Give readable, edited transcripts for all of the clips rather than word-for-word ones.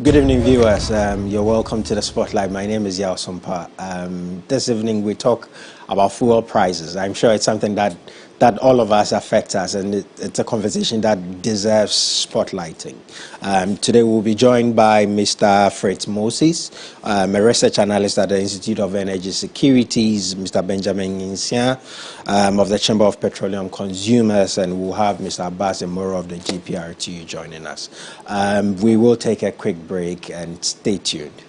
Good evening, viewers. You're welcome to the Spotlight. My name is Yao Sompa. This evening we talk about fuel prices. I'm sure it's something that all of us affects us, and it's a conversation that deserves spotlighting. Today we'll be joined by Mr. Fritz Moses, a research analyst at the Institute of Energy Securities, Mr. Benjamin Insian of the Chamber of Petroleum Consumers, and we'll have Mr. Abbas Emoro of the GPRTU joining us. We will take a quick break and stay tuned.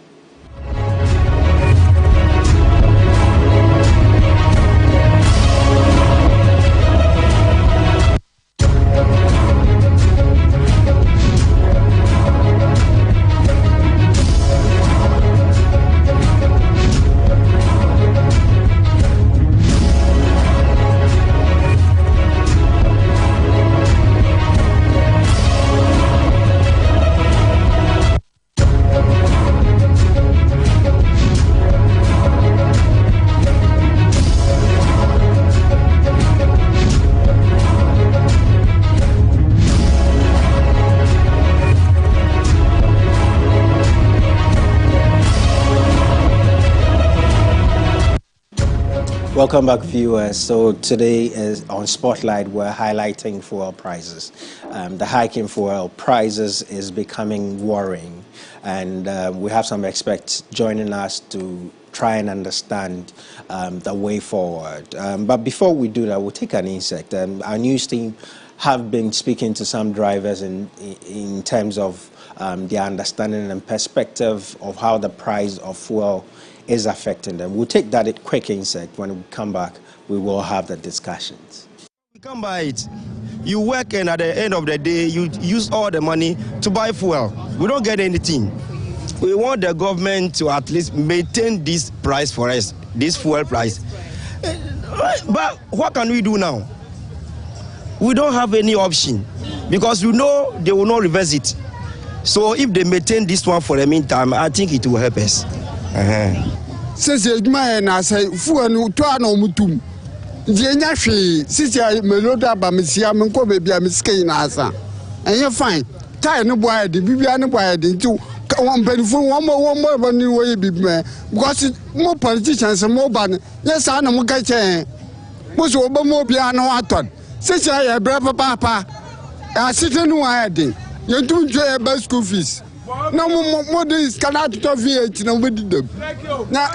Welcome back, viewers. So today is on Spotlight, we're highlighting fuel prices. The hike in fuel prices is becoming worrying, and we have some experts joining us to try and understand the way forward. But before we do that, we'll take an insect. Our news team have been speaking to some drivers in terms of their understanding and perspective of how the price of fuel is affecting them. We'll take that quick insect. When we come back, we will have the discussions. You can't buy it. You work, and at the end of the day, you use all the money to buy fuel. We don't get anything. We want the government to at least maintain this price for us, this fuel price. But what can we do now? We don't have any option, because we know they will not reverse it. So if they maintain this one for the meantime, I think it will help us. Since I say, fuel to an omutum. Jenyashi, since I meloda bamisia, Munko baby, I'm skin asa. And you're fine. Tie no boy, the Bibiana boy, into one penny for one more than you way, big man. Because more politicians and more ban. Yes, I know Mukache. Most of more piano aton. Since I have brother papa, I sit in one. You don't enjoy about school fees. No more days cannot to VH no with them. Now,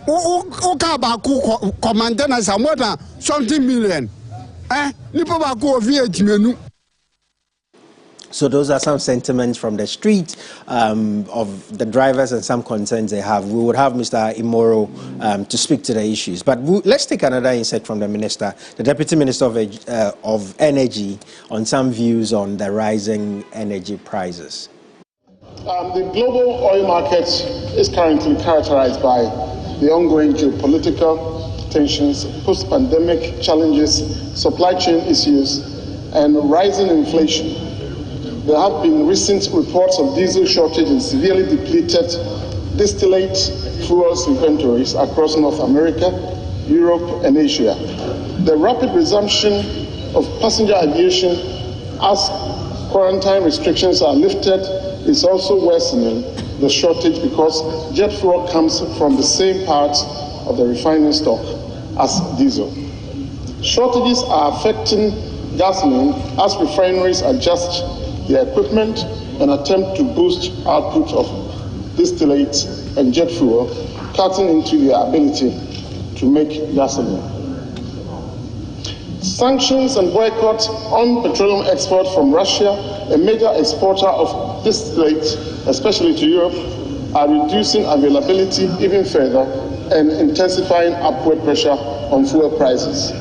Okabaku commandant as a more than something million. Nipabaku VH menu. So those are some sentiments from the street of the drivers and some concerns they have. We would have Mr. Emoro to speak to the issues. But let's take another insight from the Minister, the Deputy Minister of Energy, on some views on the rising energy prices. The global oil market is currently characterized by the ongoing geopolitical tensions, post-pandemic challenges, supply chain issues, and rising inflation. There have been recent reports of diesel shortage and severely depleted distillate fuels inventories across North America, Europe, and Asia. The rapid resumption of passenger aviation as quarantine restrictions are lifted is also worsening the shortage, because jet fuel comes from the same parts of the refining stock as diesel. Shortages are affecting gasoline as refineries adjust their equipment and attempt to boost output of distillate and jet fuel, cutting into their ability to make gasoline. Sanctions and boycotts on petroleum export from Russia, a major exporter of distillate, especially to Europe, are reducing availability even further and intensifying upward pressure on fuel prices.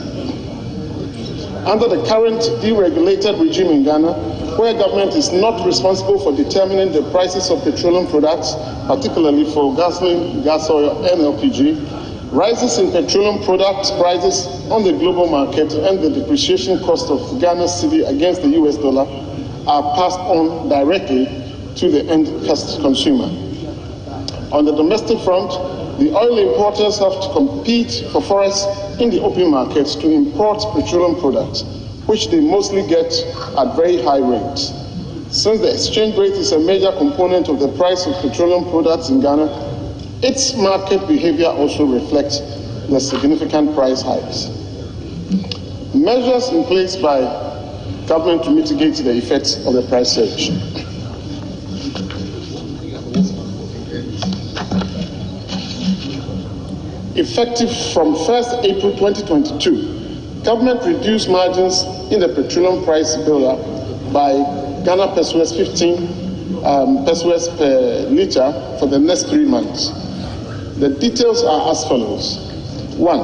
Under the current deregulated regime in Ghana, where government is not responsible for determining the prices of petroleum products, particularly for gasoline, gas oil, and LPG, rises in petroleum product prices on the global market and the depreciation cost of Ghana's cedi against the US dollar are passed on directly to the end consumer. On the domestic front, the oil importers have to compete for forests in the open markets to import petroleum products, which they mostly get at very high rates. Since the exchange rate is a major component of the price of petroleum products in Ghana, its market behavior also reflects the significant price hikes. Measures in place by government to mitigate the effects of the price surge. Effective from 1st April 2022, government reduced margins in the petroleum price build-up by Ghana pesos 15 pesos per litre for the next 3 months. The details are as follows. 1.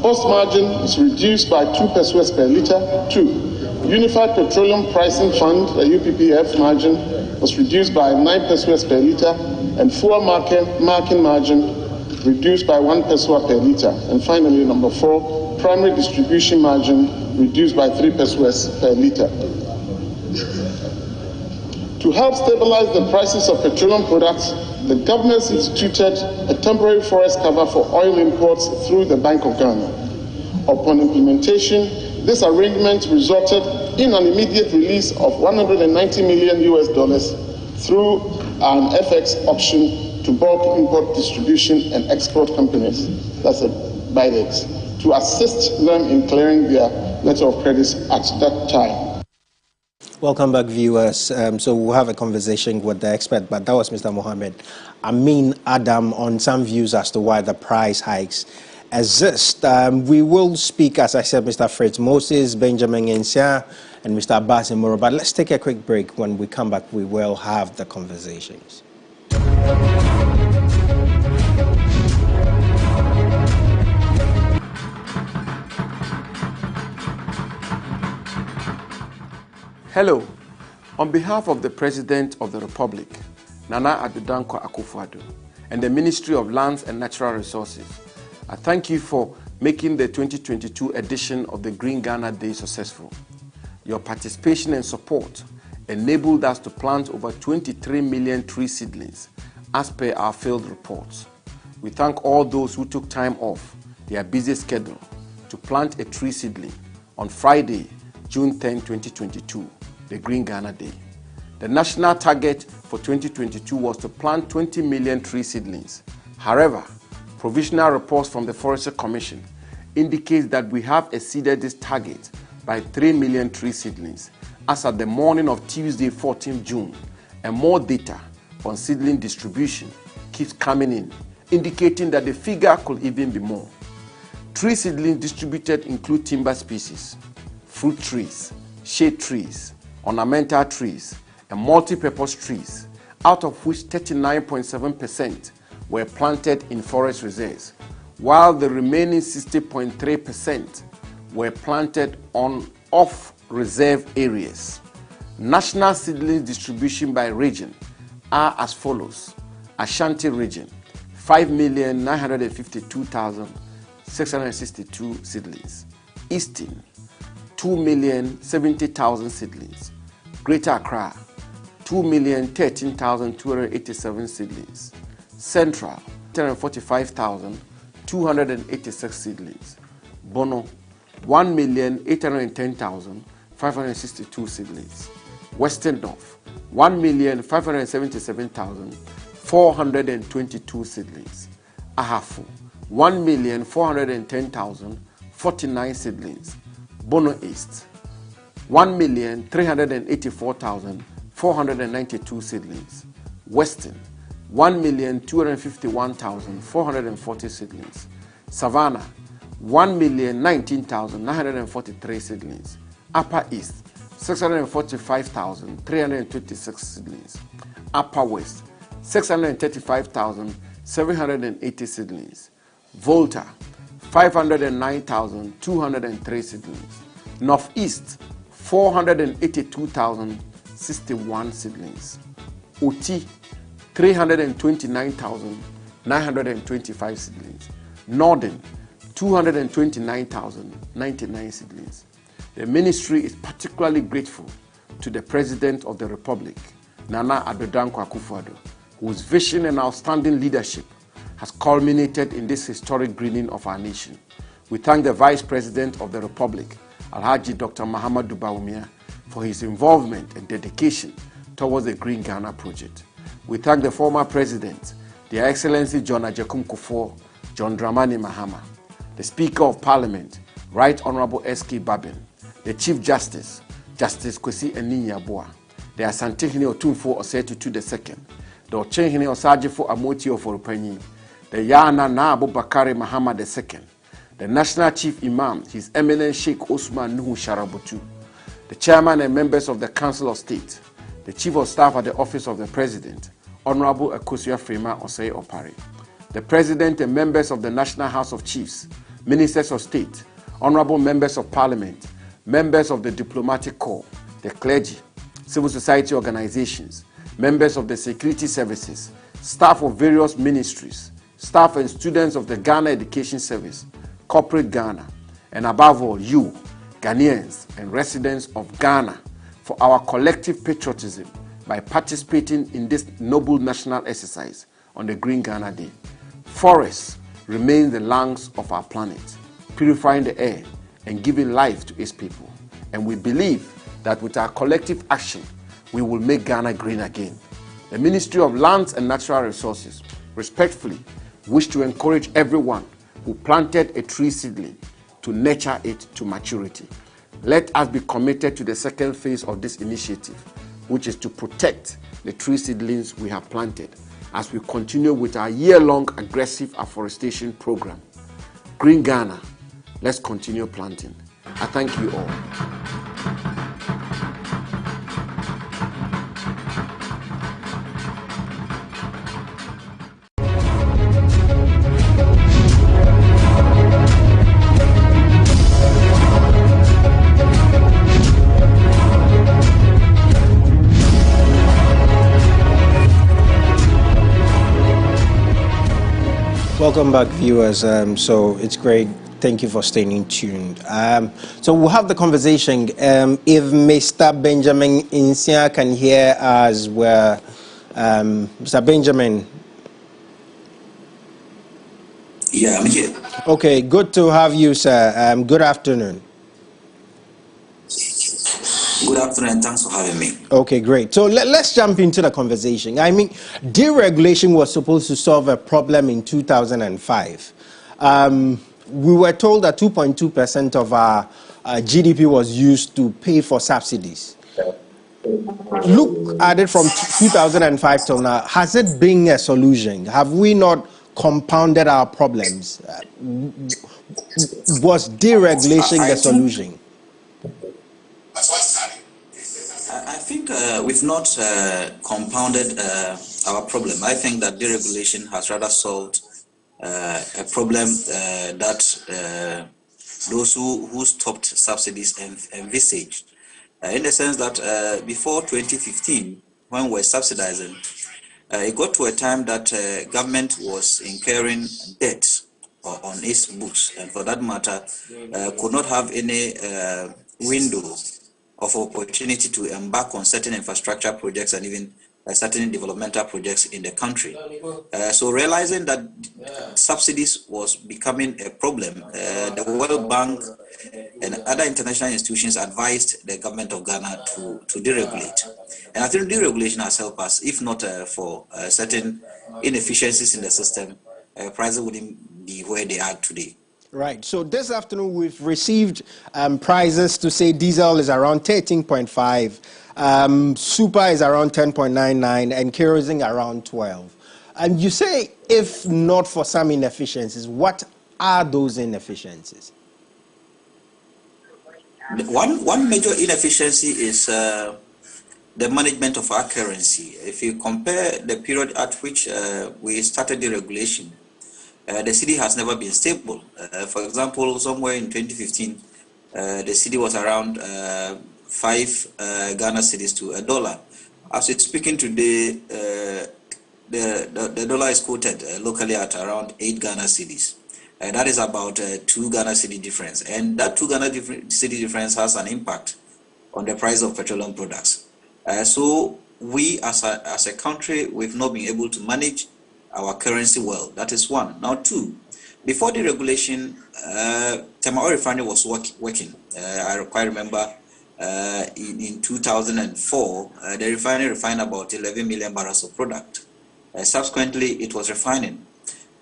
Post margin is reduced by 2 pesos per litre. 2. Unified Petroleum Pricing Fund, the UPPF margin, was reduced by 9 pesos per litre, and fuel marking margin reduced by 1 peso per litre. And finally, number 4, primary distribution margin reduced by 3 pesos per litre. To help stabilize the prices of petroleum products, the government instituted a temporary forest cover for oil imports through the Bank of Ghana. Upon implementation, this arrangement resulted in an immediate release of $190 million through an FX auction to bulk import distribution and export companies, that's a BIDEX, to assist them in clearing their letter of credits at that time. Welcome back, viewers. So we'll have a conversation with the expert, but that was Mr. Mohammed Amin Adam on some views as to why the price hikes exist. We will speak, as I said, Mr. Fritz Moses, Benjamin Nsia, and Mr. Abbas Imoro. But let's take a quick break. When we come back, we will have the conversations. Hello. On behalf of the President of the Republic, Nana Addo Dankwa Akufo-Addo, and the Ministry of Lands and Natural Resources, I thank you for making the 2022 edition of the Green Ghana Day successful. Your participation and support enabled us to plant over 23 million tree seedlings as per our field reports. We thank all those who took time off their busy schedule to plant a tree seedling on Friday, June 10, 2022, the Green Ghana Day. The national target for 2022 was to plant 20 million tree seedlings. However, provisional reports from the Forestry Commission indicate that we have exceeded this target by 3 million tree seedlings as at the morning of Tuesday, 14 June, and more data on seedling distribution keeps coming in, indicating that the figure could even be more. Tree seedlings distributed include timber species, fruit trees, shade trees, ornamental trees, and multi-purpose trees, out of which 39.7% were planted in forest reserves, while the remaining 60.3% were planted on off-reserve areas. National seedling distribution by region are as follows. Ashanti region, 5,952,662 seedlings. Eastern, 2,070,000 seedlings. Greater Accra, 2,013,287 seedlings. Central, 145,286 seedlings. Bono, 1,810,562 seedlings. Western North, 1,577,422 seedlings. Ahafo, 1,410,049 seedlings. Bono East, 1,384,492 seedlings. Western, 1,251,440 seedlings. Savannah, 1,019,943 seedlings. Upper East, 645,326 seedlings. Upper West, 635,780 seedlings. Volta, 509,203 seedlings. Northeast, 482,061 seedlings. Oti, 329,925 seedlings. Northern, 229,099 seedlings. The ministry is particularly grateful to the President of the Republic, Nana Addo Dankwa Akufo-Addo, whose vision and outstanding leadership has culminated in this historic greening of our nation. We thank the Vice President of the Republic, Alhaji Dr. Mahamudu Bawumia, for his involvement and dedication towards the Green Ghana project. We thank the former president, Their Excellency John Ajekum Kufuor, John Dramani Mahama, the Speaker of Parliament, Right Honorable S.K. Babin, the Chief Justice, Justice Kwesi Eninyabua, the Asantehene Otumfo Osetutu II, the Ochenhene Osajifo Amoti Oforupanyi, the Yana Na Abubakari Mahama II, the National Chief Imam, His Eminent Sheikh Osman Nuhu Sharabutu, the Chairman and members of the Council of State, the Chief of Staff at the Office of the President, Honorable Akosua Frema Osei Opare, the President and members of the National House of Chiefs, Ministers of State, Honorable Members of Parliament, members of the Diplomatic Corps, the clergy, civil society organizations, members of the security services, staff of various ministries, staff and students of the Ghana Education Service, corporate Ghana, and above all, you, Ghanaians and residents of Ghana, for our collective patriotism by participating in this noble national exercise on the Green Ghana Day. Forests remain the lungs of our planet, purifying the air and giving life to its people. And we believe that with our collective action, we will make Ghana green again. The Ministry of Lands and Natural Resources respectfully wish to encourage everyone who planted a tree seedling to nurture it to maturity. Let us be committed to the second phase of this initiative, which is to protect the tree seedlings we have planted as we continue with our year-long aggressive afforestation program. Green Ghana, let's continue planting. I thank you all. Welcome back, viewers. So it's great. Thank you for staying tuned. So we'll have the conversation. If Mr. Benjamin Insia can hear us, where Mr. Benjamin. Yeah, I'm here. Okay, good to have you, sir. Good afternoon. Good afternoon, thanks for having me. Okay, great. So let's jump into the conversation. I mean, deregulation was supposed to solve a problem in 2005. We were told that 2.2% of our GDP was used to pay for subsidies. Look at it from 2005 till now. Has it been a solution? Have we not compounded our problems? Was deregulation the solution? I think we've not compounded our problem. I think that deregulation has rather solved a problem that those who stopped subsidies envisaged. In the sense that before 2015, when we were subsidizing, it got to a time that government was incurring debt on its books, and for that matter, could not have any window of opportunity to embark on certain infrastructure projects and even certain developmental projects in the country. So realizing that subsidies was becoming a problem, the World Bank and other international institutions advised the government of Ghana to deregulate. And I think deregulation has helped us, if not for certain inefficiencies in the system, prices wouldn't be where they are today. Right. So this afternoon we've received prices to say diesel is around 13.5, super is around 10.99, and kerosene around 12. And you say if not for some inefficiencies, what are those inefficiencies? One major inefficiency is the management of our currency. If you compare the period at which we started deregulation, the cedi has never been stable. For example, somewhere in 2015, the cedi was around 5 Ghana cedis to $1. As we're speaking today, the dollar is quoted locally at around 8 Ghana cedis. That is about 2 Ghana cedi difference. And that 2 Ghana cedi difference has an impact on the price of petroleum products. So we as a country, we've not been able to manage our currency well. That is one. Now two, before the regulation, Tema Oil Refinery was working. I quite remember in 2004, the refinery refined about 11 million barrels of product. Subsequently, it was refining.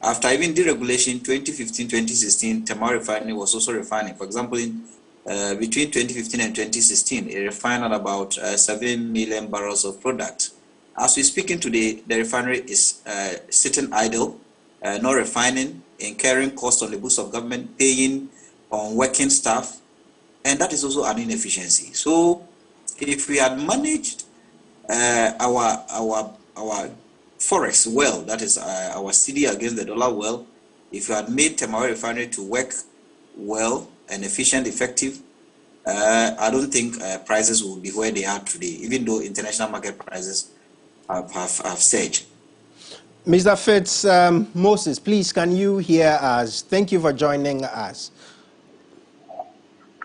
After even deregulation, 2015-2016, Tamar refinery was also refining. For example, between 2015 and 2016, it refined at about 7 million barrels of product. As we speaking today, the refinery is sitting idle, not refining, incurring costs on the books of government, paying on working staff, and that is also an inefficiency. So, if we had managed our forex well, that is our CD against the dollar well, if you had made Tamar refinery to work well and efficient, effective, I don't think prices will be where they are today, even though international market prices have surged. Mr. Fitz, Moses, please, can you hear us? Thank you for joining us.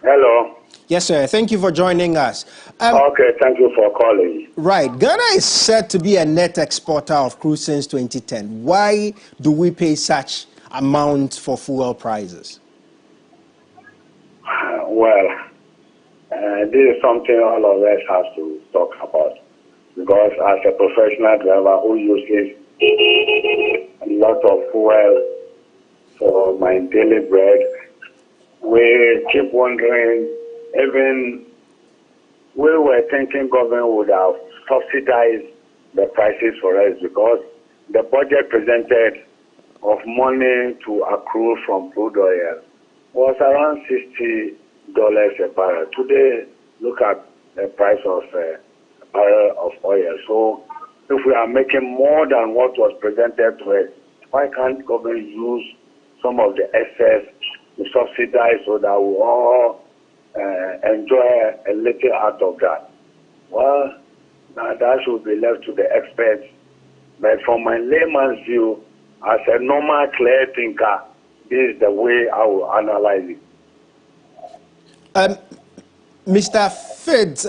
Hello. Yes, sir. Thank you for joining us. Okay, thank you for calling. Right. Ghana is said to be a net exporter of crude since 2010. Why do we pay such amount for fuel prices? Well, this is something all of us have to talk about. Because as a professional driver who uses a lot of fuel for my daily bread, we keep wondering, even we were thinking government would have subsidized the prices for us, because the budget presented of money to accrue from crude oil was around $60 a barrel. Today, look at the price of a barrel of oil. So if we are making more than what was presented to us, why can't government use some of the excess to subsidize so that we all enjoy a little out of that? Well, now that should be left to the experts. But from my layman's view, as a normal clear thinker, this is the way I will analyze it. Mr. Fitz,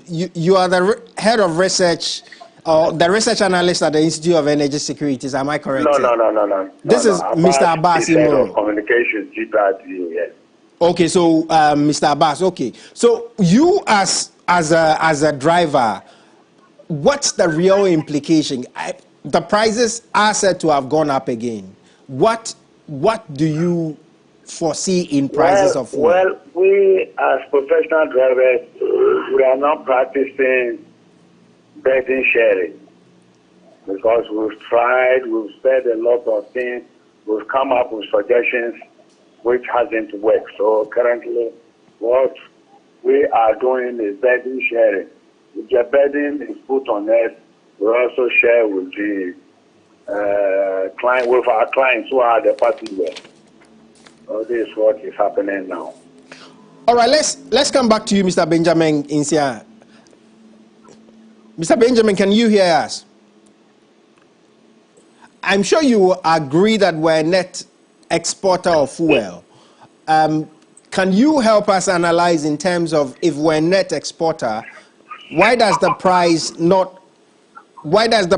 you are the head of research, or the research analyst at the Institute of Energy Securities. Am I correct? No. This is Mr. Abbas head of communications, GPRTU, yes. Okay, so Mr. Abbas, okay. So you as a driver, what's the real implication? The prices are said to have gone up again. What do you foresee in prices of fuel? Well, we as professional drivers, we are not practicing burden sharing, because we've tried, we've said a lot of things, we've come up with suggestions which hasn't worked. So currently, what we are doing is burden sharing. If the burden is put on us, we also share with the with our clients who are the passengers. So this is what is happening now. All right, let's come back to you, Mr. Benjamin Insia. Mr. Benjamin, can you hear us? I'm sure you agree that we're a net exporter of fuel. Can you help us analyze in terms of, if we're a net exporter, why does the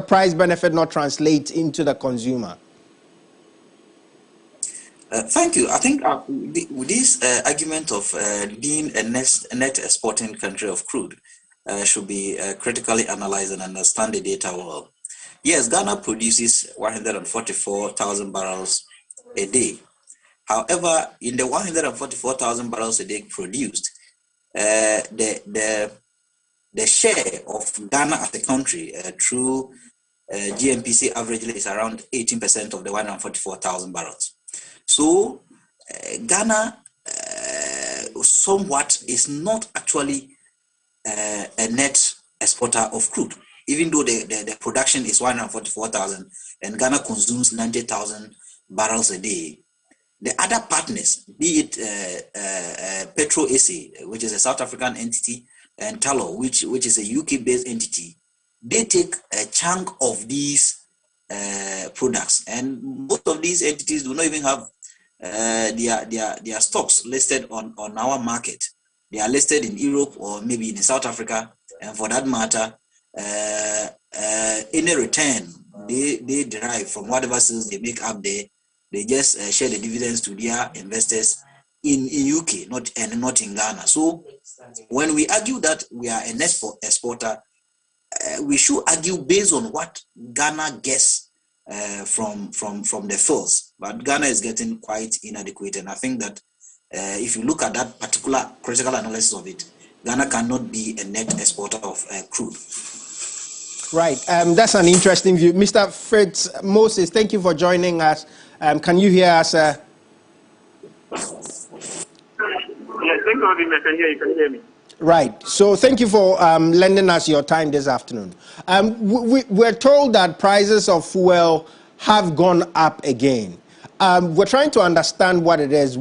price benefit not translate into the consumer? Thank you. I think with this argument of being a net exporting country of crude should be critically analyzed and understand the data well. Yes, Ghana produces 144,000 barrels a day. However, in the 144,000 barrels a day produced, the share of Ghana as a country through GMPC averagely is around 18% of the 144,000 barrels. So Ghana somewhat is not actually a net exporter of crude, even though the production is 144,000 and Ghana consumes 90,000 barrels a day. The other partners, be it Petro SA, which is a South African entity, and Tullow, which is a UK-based entity, they take a chunk of these products, and most of these entities do not even have their stocks listed on our market. They are listed in Europe or maybe in South Africa, and for that matter, any return they derive from whatever sales they make up there, they just share the dividends to their investors in UK, not in Ghana. So when we argue that we are an exporter, we should argue based on what Ghana gets from the fields. But Ghana is getting quite inadequate, and I think that if you look at that particular critical analysis of it, Ghana cannot be a net exporter of crude. Right. That's an interesting view. Mr. Fritz Moses, thank you for joining us. Can you hear us? Yes, thank you, I can hear you. Can you hear me? Right. So thank you for lending us your time this afternoon. We're told that prices of fuel have gone up again. We're trying to understand what it is.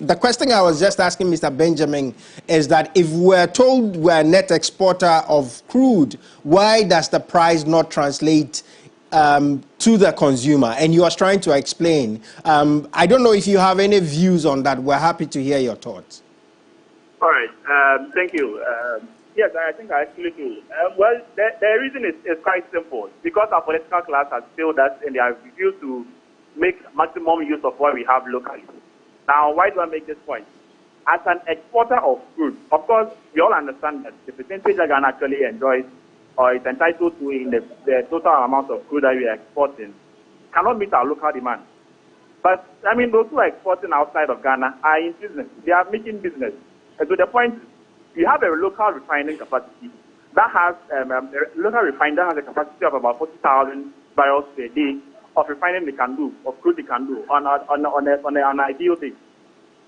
The question I was just asking Mr. Benjamin is that if we're told we're a net exporter of crude, why does the price not translate to the consumer? And you are trying to explain. I don't know if you have any views on that. We're happy to hear your thoughts. All right. Thank you. Yes, I think I actually do. Well, the reason is quite simple. Because our political class has failed us and they have refused to make maximum use of what we have locally. Now, why do I make this point? As an exporter of crude, of course, we all understand that the percentage that Ghana actually enjoys or is entitled to in the total amount of crude that we are exporting cannot meet our local demand. But, I mean, those who are exporting outside of Ghana are in business. They are making business. And so the point is, you have a local refining capacity that has, a local refiner has a capacity of about 40,000 barrels per day of refining they can do, of crude they can do on an ideal day.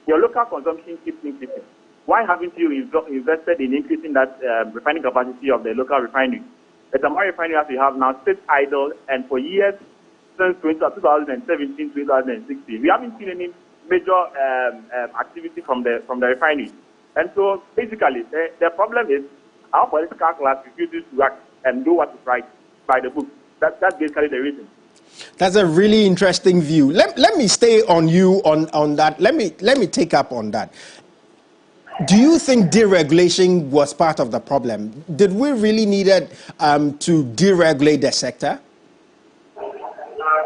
Your local consumption keeps increasing. Why haven't you invested in increasing that refining capacity of the local refinery? The Tamale refinery as we have now sits idle, and for years, since 2017, 2016, we haven't seen any major activity from the refinery. And so basically, the problem is our political class refuses to act and do what is right by the book. That's basically the reason. That's a really interesting view. Let me stay on you on that. Let me take up on that. Do you think deregulation was part of the problem? Did we really needed to deregulate the sector?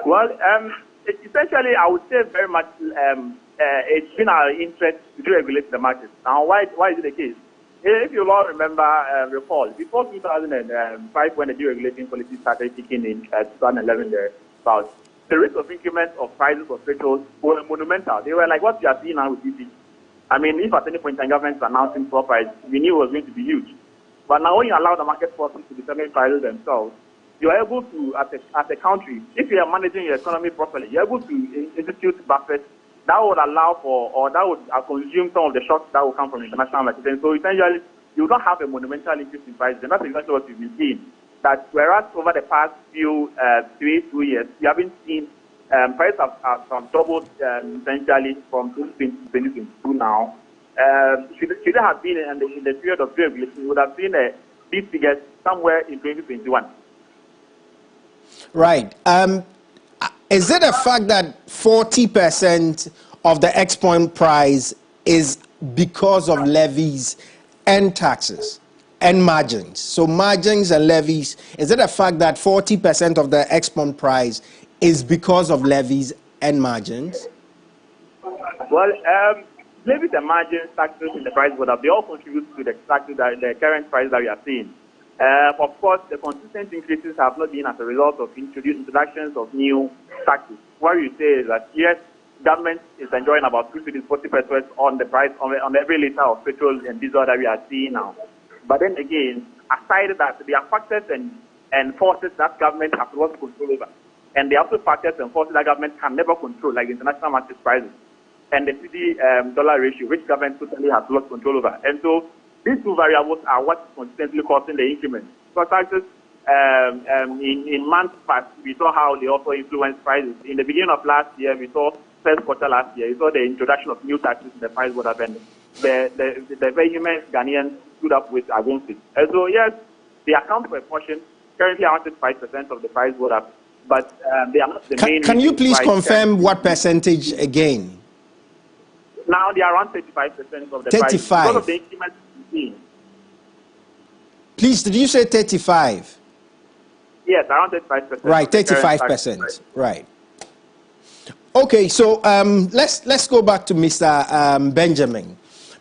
Well, essentially, I would say very much it's been our interest to deregulate the market. Now, why is it the case? If you all recall, before 2005, when the deregulating policy started kicking in 2011, the rate of increment of prices of petrol were monumental. They were like what we are seeing now with BP. I mean, if at any point the government is announcing floor price, we knew it was going to be huge. But now when you allow the market forces to determine prices themselves, you are able to, as a country, if you are managing your economy properly, you're able to institute buffers that would allow for, or that would consume some of the shocks that will come from international markets. And so essentially, you don't have a monumental increase in prices. And that's exactly what we've been seeing. That whereas over the past few 2 years, we haven't seen prices have doubled essentially from 2020 to 2022 now. Should it have been in the period of deregulation, we would have seen these figures somewhere in 2021. Right. Is it a fact that 40% of the export price is because of levies and taxes and margins? So margins and levies, is it a fact that 40% of the export price is because of levies and margins? Well, levies and margins, taxes in the price, but they all contribute to the the current price that we are seeing. Of course, the consistent increases have not been as a result of introductions of new taxes. What you say is that, yes, government is enjoying about 240% on the price on every liter of petrol and diesel that we are seeing now. But then again, aside that, there are factors and forces that government has lost control over. And there are also factors and forces that government can never control, like international market prices and the CD-dollar ratio, which government totally has lost control over. And so these two variables are what is consistently causing the increment. So taxes, in months past, we saw how they also influence prices. In the beginning of last year, we saw first quarter last year, we saw the introduction of new taxes in the price would have been the vehement Ghanaians stood up with against it. And so yes, they account for a portion. Currently around 5% of the price would have, but they are not the main. Can you please confirm what percentage again? Now they are around 35% of the 35. price because of the increment. Please, did you say 35? Yes, around 35%. Right, 35%. Right. Okay, so let's go back to Mr. Benjamin.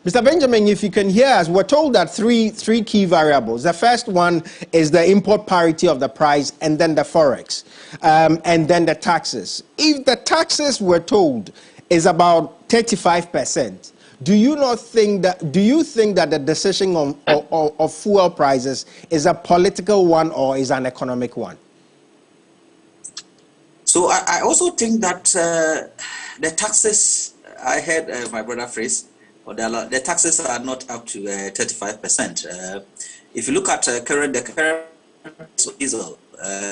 Mr. Benjamin, if you can hear us, we're told that three key variables. The first one is the import parity of the price, and then the forex, and then the taxes. If the taxes, we're told, is about 35%, do you think that the decision of fuel prices is a political one or is an economic one? So I also think that the taxes, I heard my brother phrase, the taxes are not up to 35%. If you look at the current diesel,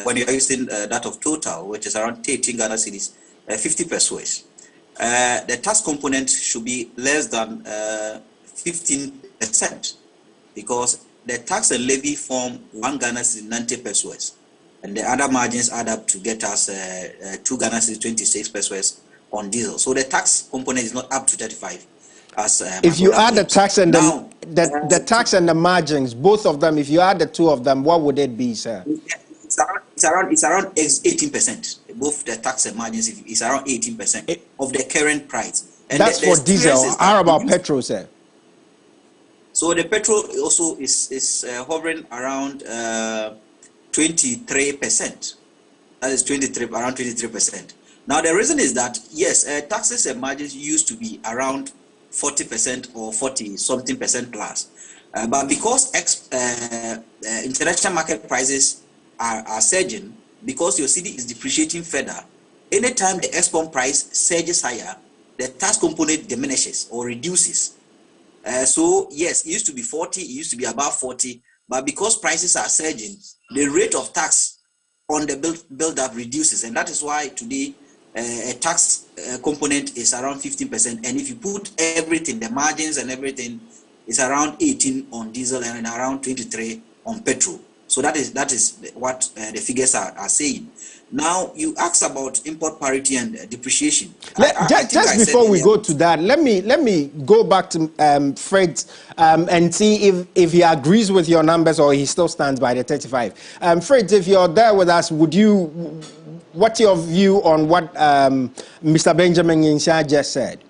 when you're using that of Total, which is around 18 Ghana cedis, 50 pesos, the tax component should be less than 15%, because the tax and levy form 1 Ghana cedi 90 pesos. And the other margins add up to get us 2 Ghana cedis 26 pesos on diesel. So the tax component is not up to 35. As if you add the tax and the tax and the margins, both of them, if you add the two of them, what would it be, sir? It's around 18%. Both the tax and margins is around 18% of the current price. And that's for diesel. How about petrol, sir? So the petrol also is hovering around 23%. That is around 23%. Now the reason is that yes, taxes and margins used to be around 40% or 40-something% plus, but because international market prices are surging, because your cedi is depreciating further, anytime the export price surges higher, the tax component diminishes or reduces. So yes, it used to be 40, it used to be above 40, but because prices are surging, the rate of tax on the build-up reduces, and that is why today a tax component is around 15%, and if you put everything, the margins and everything, is around 18 on diesel and around 23 on petrol. So that is what the figures are saying. Now you asked about import parity and depreciation. Just before we go to that, let me go back to Fred and see if he agrees with your numbers or he still stands by the 35. Fred, if you're there with us, what's your view on what Mr. Benjamin Insha just said?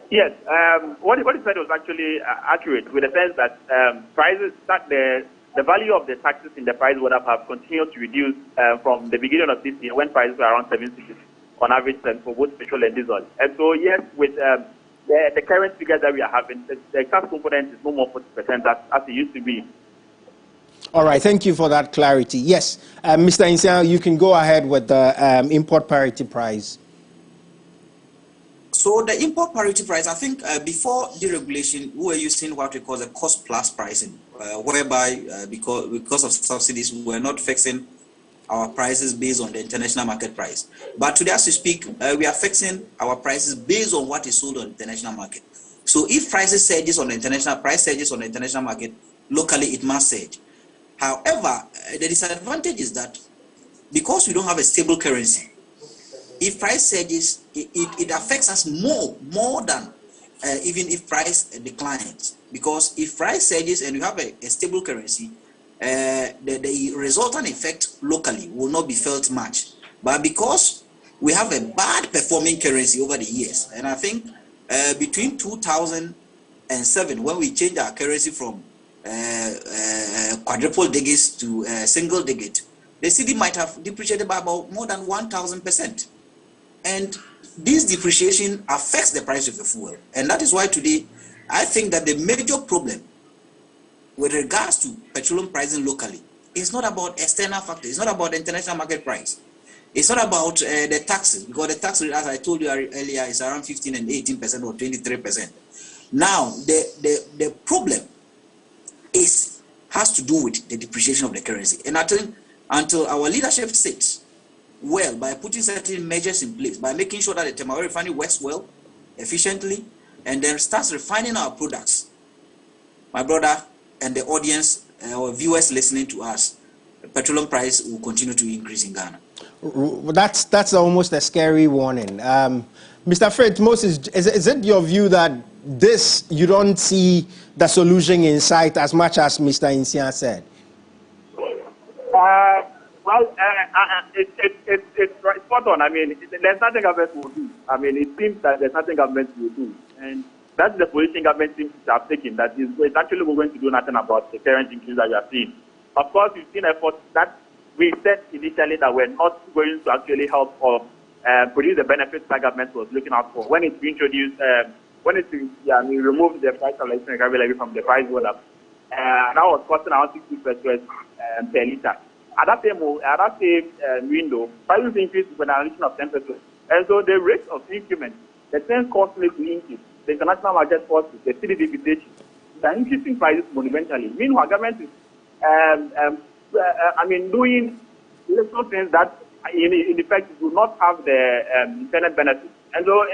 Yes, what he said was actually accurate, with the sense that prices, that the value of the taxes in the price would have continued to reduce from the beginning of this year, when prices were around 70 on average for both petrol and diesel. And so yes, with the current figures that we are having, the tax component is no more 40% as it used to be. All right, thank you for that clarity. Yes, Mr. Insha, you can go ahead with the import parity price. So the import parity price, I think before deregulation, we were using what we call the cost plus pricing, whereby because of subsidies, we were not fixing our prices based on the international market price. But today, as we speak, we are fixing our prices based on what is sold on the international market. So if prices surges on the international market, locally it must surge. However, the disadvantage is that because we don't have a stable currency, if price surges, it affects us more than even if price declines. Because if price surges and you have a stable currency, the resultant effect locally will not be felt much. But because we have a bad performing currency over the years, and I think between 2007, when we changed our currency from quadruple digits to single digit, the cedi might have depreciated by about more than 1,000%. And this depreciation affects the price of the fuel. And that is why today, I think that the major problem with regards to petroleum pricing locally is not about external factors. It's not about the international market price. It's not about the taxes, because the tax rate, as I told you earlier, is around 15 and 18% or 23%. Now, the problem has to do with the depreciation of the currency. And I think until our leadership sits well by putting certain measures in place, by making sure that the Temawari refinery works well, efficiently, and then starts refining our products, my brother and the audience or viewers listening to us, the petroleum price will continue to increase in Ghana. That's almost a scary warning. Mr. Fred Moses, is it your view that you don't see the solution in sight as much as Mr. Insia said? Well, Well, it's spot on. I mean, there's nothing government will do. I mean, it seems that there's nothing government will do. And that's the position government seems to have taken, that it's actually going to do nothing about the current increase that we are seeing. Of course, we've seen efforts that we said initially that we're not going to actually help or produce the benefits that government was looking out for. When it's introduced, we removed the price of electricity levy from the price roll-up. That was costing around 60 pesos per litre. At that same window, prices increased with an addition of 10%. And so the rate of increment, the 10 cost rate will increase. The international market forces, the city depreciation, they are increasing prices monumentally. Meanwhile, government is, doing little things that, in effect, do not have the intended benefits. And so,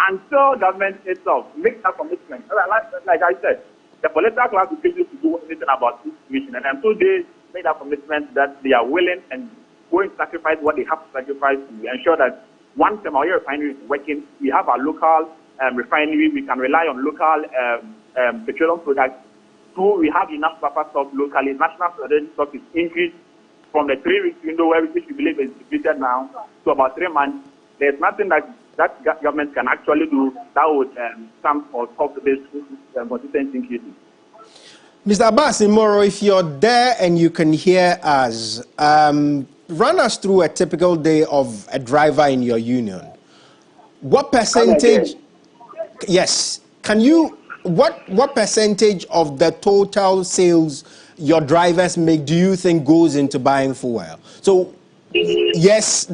until government itself makes that commitment, like I said, the political class will refuse to do anything about this situation. And until they make that commitment that they are willing and going to sacrifice what they have to sacrifice to ensure that once the Maui refinery is working, we have our local refinery, we can rely on local petroleum products. Two, we have enough buffer stock locally. National strategic stock is increased from the 3 weeks window, which we believe is depleted now, to about 3 months. There's nothing that government can actually do that would come or stop this consistent increases. Mr. Abbas Imoro, if you're there and you can hear us, run us through a typical day of a driver in your union. What percentage? Yes. Can you? What percentage of the total sales your drivers make do you think goes into buying fuel? So, yes,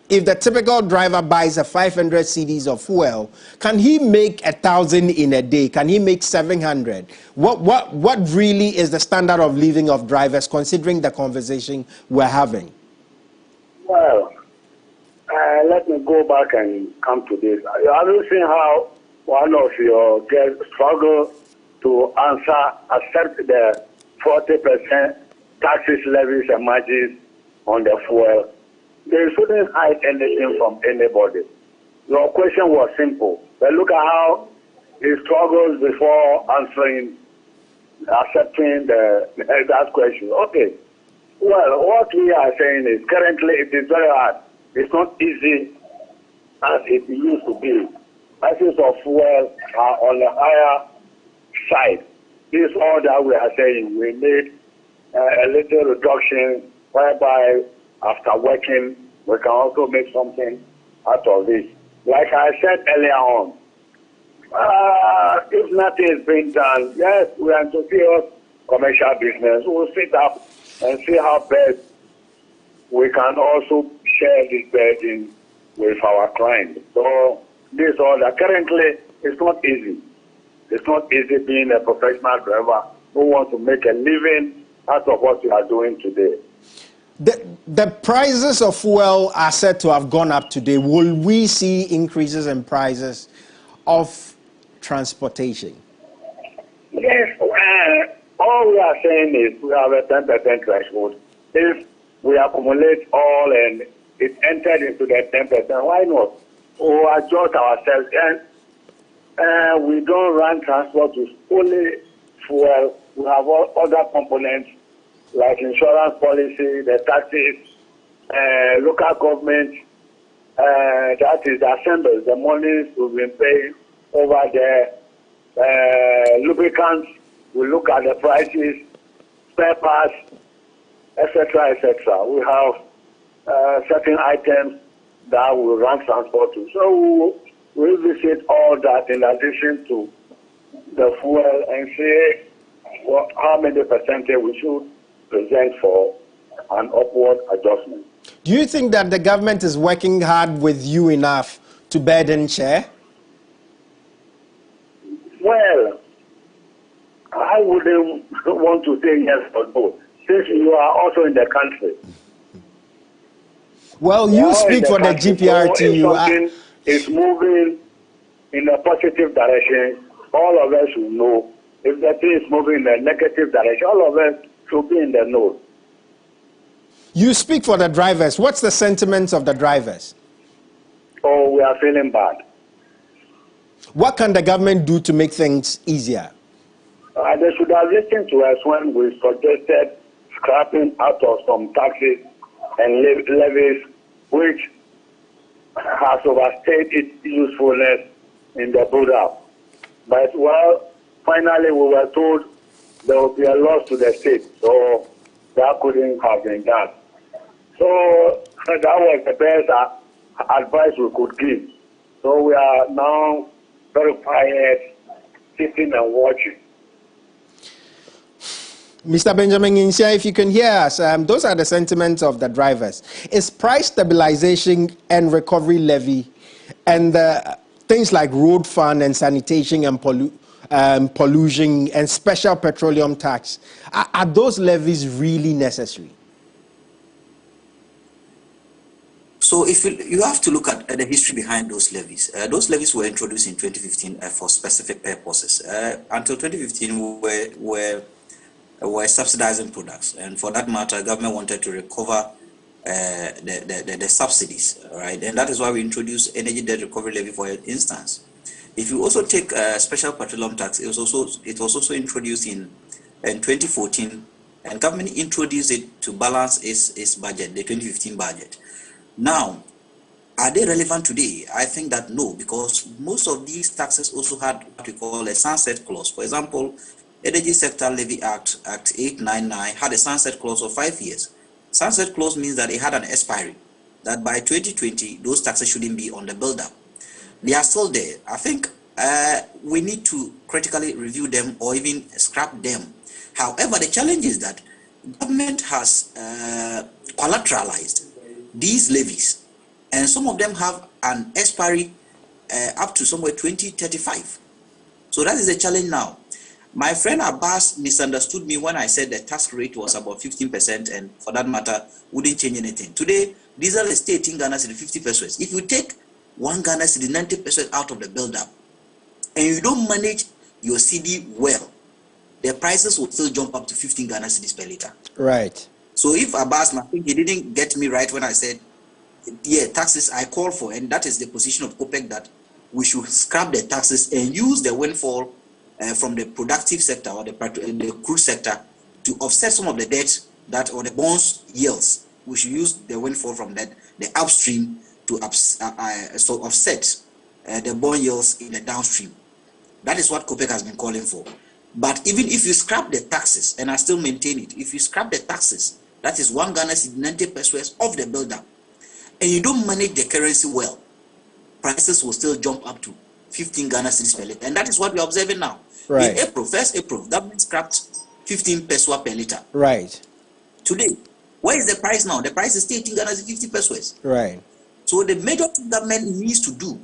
if the typical driver buys a 500 cedis of fuel, can he make 1,000 in a day? Can he make 700? What really is the standard of living of drivers, considering the conversation we're having? Well, let me go back and come to this. Have you seen how one of your guests struggle to accept the 40% taxes, levies, and margins on the fuel? They shouldn't hide anything from anybody. Your question was simple. But look at how he struggles before accepting that question. Okay. Well, what we are saying is currently it is very hard. It's not easy as it used to be. Prices of fuel are on the higher side. This is all that we are saying. We need a little reduction whereby after working, we can also make something out of this. Like I said earlier on, if nothing is being done, yes, we are into serious commercial business. We'll sit up and see how best we can also share this burden with our clients. So this is all that. Currently, it's not easy. It's not easy being a professional driver who wants to make a living out of what you are doing today. The prices of fuel are said to have gone up today. Will we see increases in prices of transportation? Yes. All we are saying is we have a 10% threshold. If we accumulate all and it entered into the 10%, why not? We'll adjust ourselves. And we don't run transport with only fuel. We have all other components like insurance policy, the taxes, local government, that is assembled, the monies we've been paying over there, lubricants, we look at the prices, spare parts, etc., etc. We have certain items that we run transport to. So we'll visit all that in addition to the fuel and see how many percentage we should present for an upward adjustment. Do you think that the government is working hard with you enough to burden share? Well, I wouldn't want to say yes or no, since you are also in the country. Well, you speak for the GPRT. Something is moving in a positive direction, all of us should know. If the thing is moving in a negative direction, all of us should be in the know. You speak for the drivers. What's the sentiments of the drivers? Oh, we are feeling bad. What can the government do to make things easier? They should have listened to us when we suggested scrapping out of some taxes and levies which has overstayed its usefulness in the product. But well, finally we were told there will be a loss to the state, so that couldn't have been done. So that was the best advice we could give. So we are now very quiet, sitting and watching. Mr. Benjamin Insia, if you can hear us, those are the sentiments of the drivers. Is price stabilization and recovery levy and things like road fund and sanitation and pollution and special petroleum tax, are those levies really necessary? So if you have to look at the history behind those levies. Those levies were introduced in 2015 for specific purposes. Until 2015, we were subsidizing products, and for that matter, government wanted to recover the subsidies, right? And that is why we introduced energy debt recovery levy, for instance. If you also take special petroleum tax, it was also introduced in 2014, and government introduced it to balance its budget, the 2015 budget. Now, are they relevant today? I think that no, because most of these taxes also had what we call a sunset clause. For example, Energy Sector Levy Act 899 had a sunset clause of 5 years. Sunset clause means that it had an expiry, that by 2020, those taxes shouldn't be on the build-up. They are still there. I think we need to critically review them or even scrap them. However, the challenge is that government has collateralized these levies, and some of them have an expiry up to somewhere 2035. So that is the challenge now. My friend Abbas misunderstood me when I said the tax rate was about 15%, and for that matter, wouldn't change anything. Today, diesel is still 18 Ghana cedi 50 pesos. If you take 1 Ghana cedi 90% out of the build-up, and you don't manage your CD well, the prices will still jump up to 15 Ghana cedis per liter. Right. So if Abbas, I think he didn't get me right when I said, yeah, taxes I call for, and that is the position of COPEC, that we should scrap the taxes and use the windfall from the productive sector or the crude sector to offset some of the debt that, or the bonds yields. We should use the windfall from that, the upstream, to offset the bond yields in the downstream. That is what COPEC has been calling for. But even if you scrap the taxes, and I still maintain it, if you scrap the taxes, that is 1 Ghana cedi 90 pesos of the build-up, and you don't manage the currency well, prices will still jump up to 15 Ghana cedis per liter. And that is what we are observing now. Right. In April, 1st April, government scrapped 15 pesos per liter. Right. Today, where is the price now? The price is still 18 Ghana cedi 50 pesos. Right. So the major thing government needs to do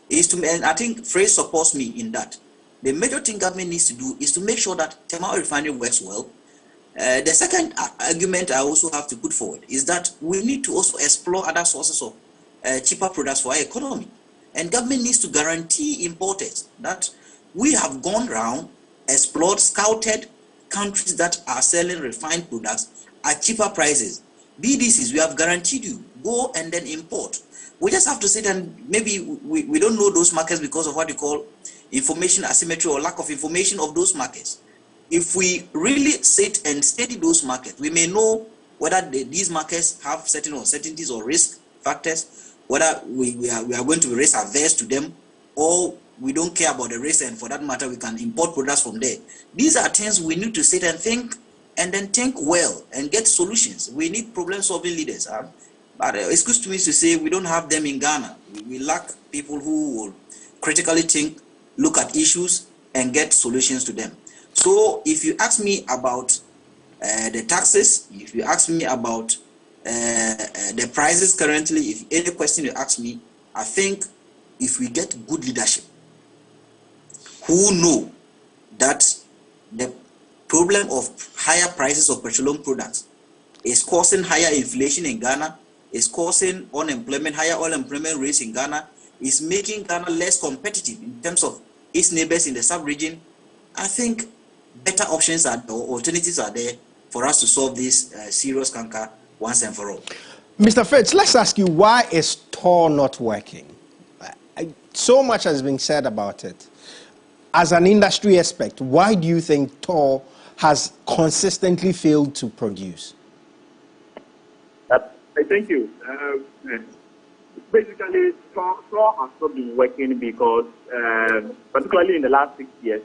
is to, and I think Phrase supports me in that, the major thing government needs to do is to make sure that Tema refinery works well. The second argument I also have to put forward is that we need to also explore other sources of cheaper products for our economy. And government needs to guarantee importers that we have gone around, explored, scouted countries that are selling refined products at cheaper prices. BDCs, we have guaranteed you, go and then import. We just have to sit, and maybe we don't know those markets because of what you call information asymmetry or lack of information of those markets. If we really sit and study those markets, we may know whether these markets have certain uncertainties or risk factors, whether we are going to be risk averse to them, or we don't care about the risk, and for that matter, we can import products from there. These are things we need to sit and think, and then think well and get solutions. We need problem-solving leaders. But excuse to me to say we don't have them in Ghana. We lack people who will critically think, look at issues, and get solutions to them. So if you ask me about the taxes, if you ask me about the prices currently, if any question you ask me, I think if we get good leadership who know that the problem of higher prices of petroleum products is causing higher inflation in Ghana, is causing unemployment, higher unemployment rates in Ghana, is making Ghana less competitive in terms of its neighbors in the sub-region, I think better options or alternatives are there for us to solve this serious canker once and for all. Mr. Fitz, let's ask you, why is TOR not working? So much has been said about it. As an industry aspect, why do you think TOR has consistently failed to produce? Thank you. Basically, SOR has not been working because, particularly in the last 6 years,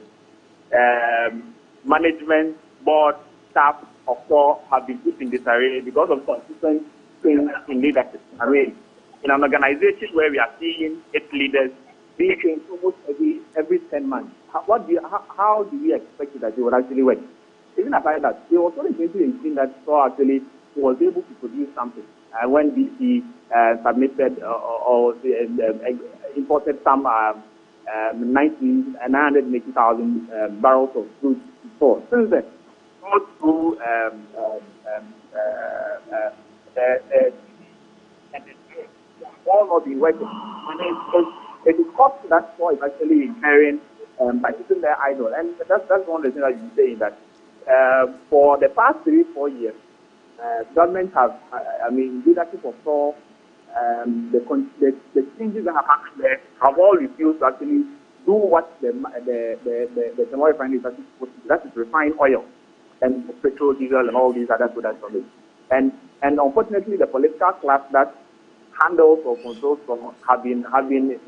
management, board, staff of SOR have been put in disarray because of consistent change in leadership. I mean, in an organization where we are seeing its leaders being changed almost every 10 months, how do we expect that they would actually work? Even aside that, it was only in 2018 that SOR actually was able to produce something. When DC submitted or imported some 980,000 barrels of crude before. Since then, all through all not been working. And it is cost that SOR is actually incurring by sitting there idle. And that's one of the things that you're saying, that for the past 3-4 years, government have, leadership of SOR, the changes that have happened there have all refused to actually do what the Thermal refinery is actually supposed to do. That is refine oil and petrol, diesel, and all these other products from it. And unfortunately, the political class that handles or controls SOR have been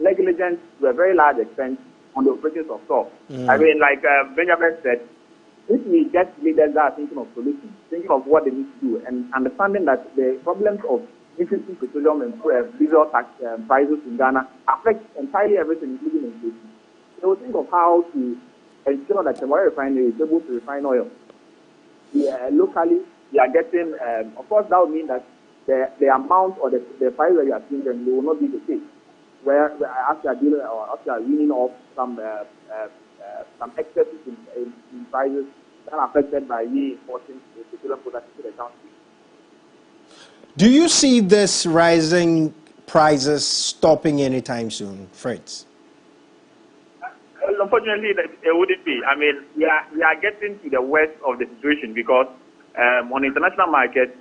negligent to a very large extent on the operations of SOR. I mean, like Benjamin said, if we get leaders that are thinking of solutions, thinking of what they need to do, and understanding that the problems of increasing petroleum and diesel tax prices in Ghana affect entirely everything, including inflation, they will think of how to ensure that the refinery is able to refine oil. Locally, we are getting, of course, that would mean that the amount or the price that you are seeing them, they will not be the same. Where after you are dealing or after you are winning off some excesses in prices that are affected by re-importing the petroleum products to the country. Do you see this rising prices stopping anytime soon, Fritz? Unfortunately, it wouldn't be. I mean, we are getting to the worst of the situation because on the international market,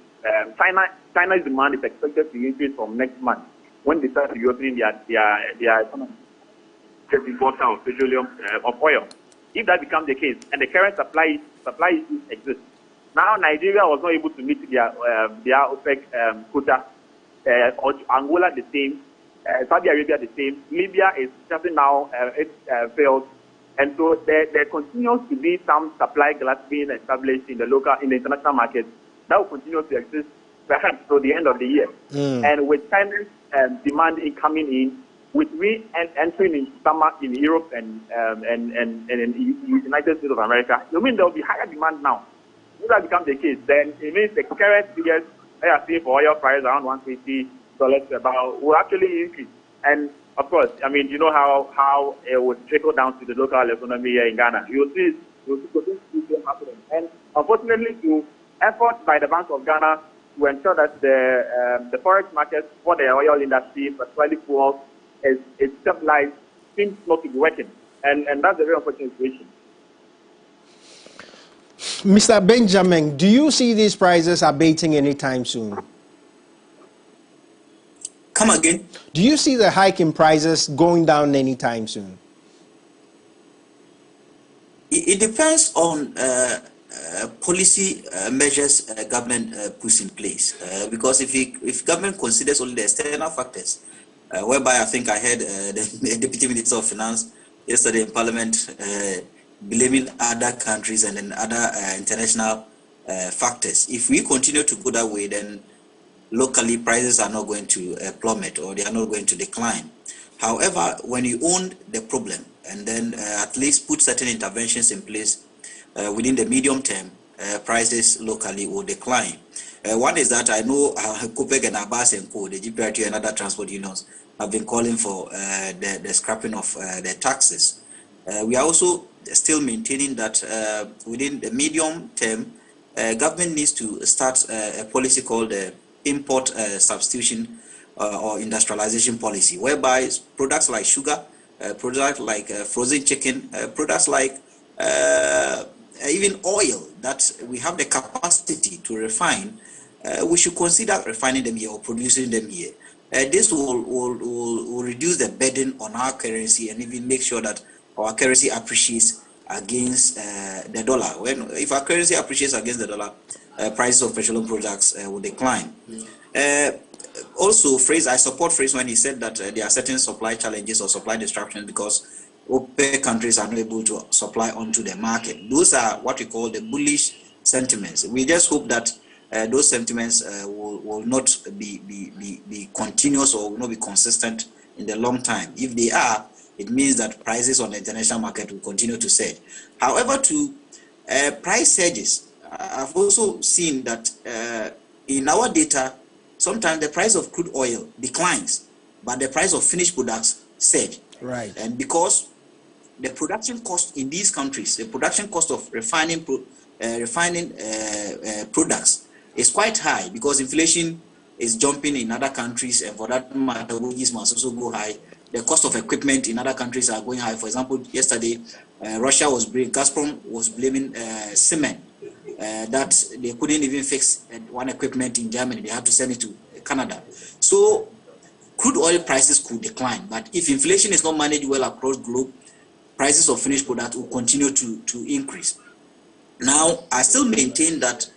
China's demand is expected to increase from next month when they start reopening their economy. Importer of petroleum of oil. If that becomes the case, and the current supply issues exist, now Nigeria was not able to meet their OPEC quota, or Angola the same, Saudi Arabia the same, Libya is shutting now its fields, and so there continues to be some supply glut being established in the international market that will continue to exist perhaps till the end of the year, and with China's demand coming in. With entering in summer in Europe and in the United States of America, you mean there will be higher demand now? If that becomes the case, then it means the current figures they are seeing for oil price around $120 per barrel will actually increase. And of course, I mean, you know how it would trickle down to the local economy here in Ghana. You'll see this happening. And unfortunately, through efforts by the Bank of Ghana to ensure that the forex market for the oil industry, particularly fuels, is stabilized, seems not to be working. And that's a very unfortunate situation. Mr. Benjamin, do you see these prices abating anytime soon? Come again? Do you see the hike in prices going down anytime soon? It depends on policy measures government puts in place. Because if government considers only the external factors, whereby I think I heard the Deputy Minister of Finance yesterday in Parliament blaming other countries and then other international factors. If we continue to go that way, then locally prices are not going to plummet or they are not going to decline. However, when you own the problem and then at least put certain interventions in place within the medium term, prices locally will decline. One is that I know COPEC and Abbas and Co, the GPRT and other transport unions have been calling for the scrapping of the taxes. We are also still maintaining that within the medium term, government needs to start a policy called the import substitution or industrialization policy, whereby products like sugar, products like frozen chicken, products like even oil that we have the capacity to refine, we should consider refining them here or producing them here. This will reduce the burden on our currency and even make sure that our currency appreciates against the dollar. If our currency appreciates against the dollar, prices of petroleum products will decline. Also, I support Fraser when he said that there are certain supply challenges or supply disruptions because OPEC countries are not able to supply onto the market. Those are what we call the bullish sentiments. We just hope that those sentiments will not be continuous or will not be consistent in the long time. If they are, it means that prices on the international market will continue to surge. However, to price surges, I've also seen that in our data, sometimes the price of crude oil declines, but the price of finished products surge. Right. And because the production cost in these countries, the production cost of refining products is quite high because inflation is jumping in other countries, and for that matter, wages must also go high. The cost of equipment in other countries are going high. For example, yesterday, Gazprom was blaming cement that they couldn't even fix one equipment in Germany. They had to send it to Canada. So crude oil prices could decline, but if inflation is not managed well across the globe, prices of finished products will continue to increase. Now, I still maintain that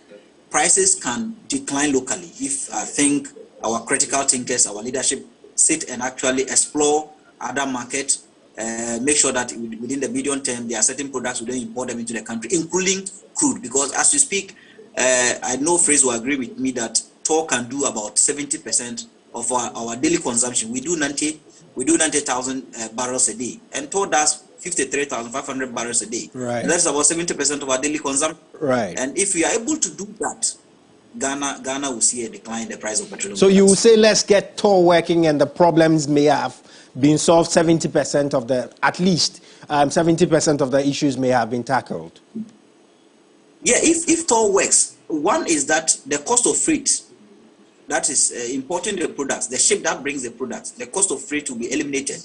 prices can decline locally if I think our critical thinkers, our leadership, sit and actually explore other markets, make sure that within the medium term, there are certain products we don't import them into the country, including crude. Because as we speak, I know Fraser will agree with me that TOR can do about 70% of our daily consumption. We do 90,000 barrels a day, and TOR does 53,500 barrels a day. Right. And that's about 70% of our daily consumption. Right. And if we are able to do that, Ghana will see a decline in the price of petroleum. So you will say, let's get TOR working, and the problems may have been solved. 70% of at least 70% of the issues may have been tackled. Yeah, if TOR works, one is that the cost of freight, that is importing the products, the ship that brings the products, the cost of freight will be eliminated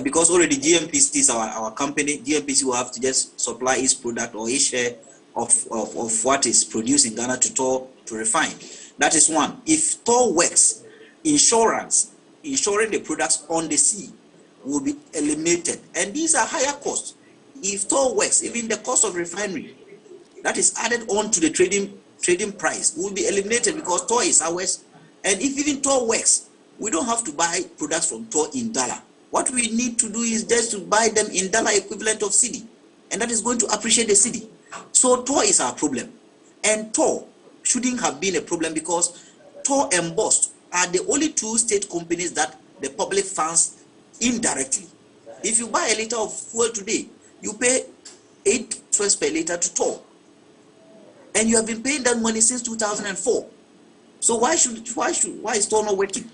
because already GMPC is our company. GMPC will have to just supply its product or its share of what is produced in Ghana to TOR to refine. That is one. If TOR works, insuring the products on the sea will be eliminated, and these are higher costs. If TOR works, even the cost of refinery that is added on to the trading price will be eliminated because TOR is ours. And if even TOR works, we don't have to buy products from TOR in dollar. What we need to do is just to buy them in dollar equivalent of cedi, and that is going to appreciate the cedi. So TOR is our problem, and TOR shouldn't have been a problem because TOR and BOST are the only two state companies that the public funds indirectly. If you buy a liter of fuel today, you pay 8 cents per liter to TOR, and you have been paying that money since 2004. So why is TOR not working?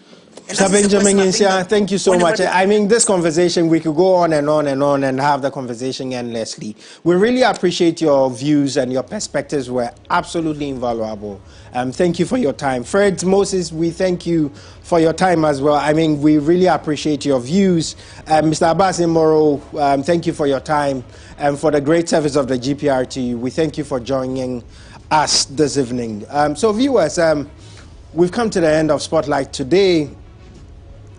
Sir Benjamin Insia, thank you so much. I mean, this conversation, we could go on and on and on and have the conversation endlessly. We really appreciate your views, and your perspectives were absolutely invaluable. Thank you for your time. Fred Moses, we thank you for your time as well. I mean, we really appreciate your views. Mr. Abbas Imoro, thank you for your time and for the great service of the GPRT. We thank you for joining us this evening. So viewers, we've come to the end of Spotlight today.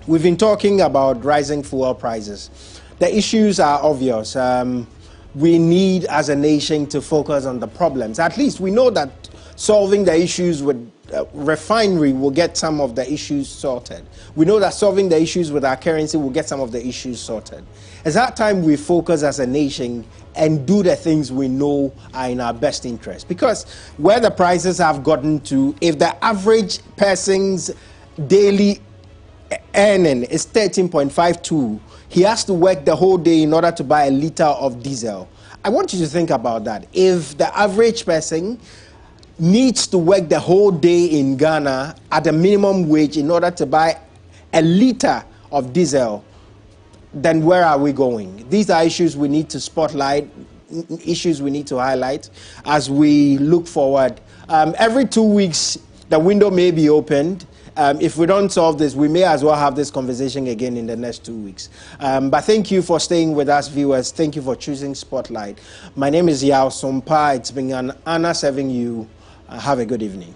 We've been talking about rising fuel prices. The issues are obvious. We need, as a nation, to focus on the problems. At least we know that solving the issues with refinery will get some of the issues sorted. We know that solving the issues with our currency will get some of the issues sorted. It's that time we focus as a nation and do the things we know are in our best interest. Because where the prices have gotten to, if the average person's daily earning is 13.52, he has to work the whole day in order to buy a liter of diesel. I want you to think about that. If the average person needs to work the whole day in Ghana at a minimum wage in order to buy a liter of diesel, then where are we going? These are issues we need to spotlight, issues we need to highlight as we look forward. Every 2 weeks, the window may be opened. If we don't solve this, we may as well have this conversation again in the next 2 weeks. But thank you for staying with us, viewers. Thank you for choosing Spotlight. My name is Yao Sompa. It's been an honor serving you. Have a good evening.